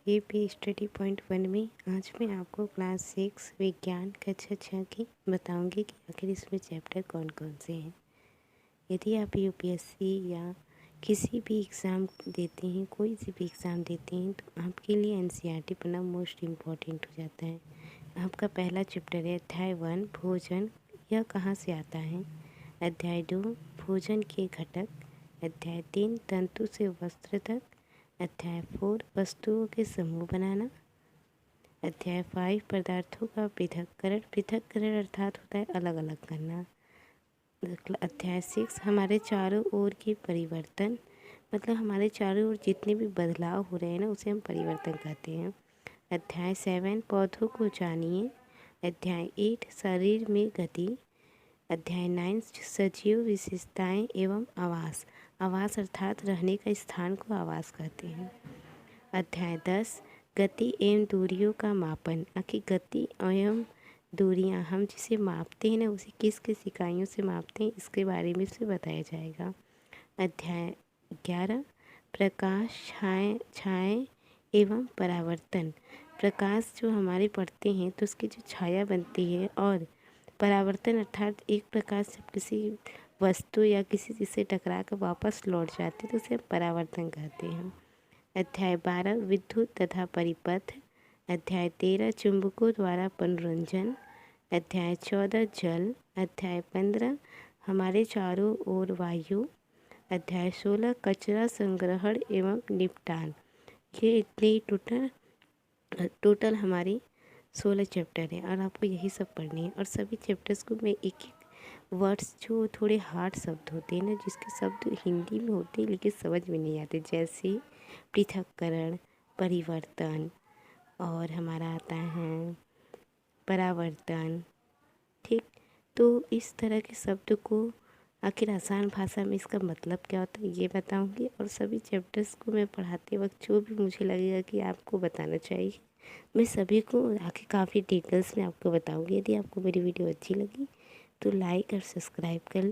AP study point 1 में आज मैं आपको क्लास 6 विज्ञान कक्षा 6 की बताऊंगी कि आखिर इसमें चैप्टर कौन कौन से हैं। यदि आप यूपीएससी या किसी भी एग्ज़ाम देते हैं, कोई सी भी एग्ज़ाम देते हैं, तो आपके लिए एनसीईआरटी पढ़ना मोस्ट इम्पॉर्टेंट हो जाता है। आपका पहला चैप्टर है अध्याय 1 भोजन, यह कहाँ से आता है। अध्याय 2 भोजन के घटक। अध्याय 3 तंतु से वस्त्र तक। अध्याय 4 वस्तुओं के समूह बनाना। अध्याय 5 पदार्थों का पृथक्करण। पृथक्करण अर्थात होता है अलग अलग करना। अध्याय 6 हमारे चारों ओर के परिवर्तन, मतलब हमारे चारों ओर जितने भी बदलाव हो रहे हैं ना, उसे हम परिवर्तन कहते हैं। अध्याय 7 पौधों को जानिए। अध्याय 8 शरीर में गति। अध्याय 9 सजीव विशेषताएं एवं आवास। आवास अर्थात रहने का स्थान को आवास कहते हैं। अध्याय 10 गति एवं दूरियों का मापन। आखिर गति एवं दूरियां हम जिसे मापते हैं ना, उसे किस किस इकाइयों से मापते हैं, इसके बारे में से बताया जाएगा। अध्याय 11 प्रकाश छाया एवं परावर्तन। प्रकाश जो हमारे पड़ते हैं तो उसकी जो छाया बनती है, और परावर्तन अर्थात एक प्रकाश जब किसी वस्तु या किसी चीज़ से टकरा कर वापस लौट जाती है तो उसे परावर्तन कहते हैं। अध्याय 12 विद्युत तथा परिपथ। अध्याय 13 चुंबकों द्वारा मनोरंजन। अध्याय 14 जल। अध्याय 15 हमारे चारों ओर वायु। अध्याय 16 कचरा संग्रहण एवं निपटान। ये इतने टोटल हमारी 16 चैप्टर हैं और आपको यही सब पढ़ने हैं। और सभी चैप्टर्स को मैं एक एक वर्ड्स जो थोड़े हार्ड शब्द होते हैं ना, जिसके शब्द हिंदी में होते हैं लेकिन समझ में नहीं आते, जैसे पृथक्करण, परिवर्तन, और हमारा आता है परावर्तन। ठीक, तो इस तरह के शब्द को आखिर आसान भाषा में इसका मतलब क्या होता है ये बताऊंगी। और सभी चैप्टर्स को मैं पढ़ाते वक्त जो भी मुझे लगेगा कि आपको बताना चाहिए, मैं सभी को आखिर काफ़ी डिटेल्स में आपको बताऊंगी। यदि आपको मेरी वीडियो अच्छी लगी तो लाइक और सब्सक्राइब कर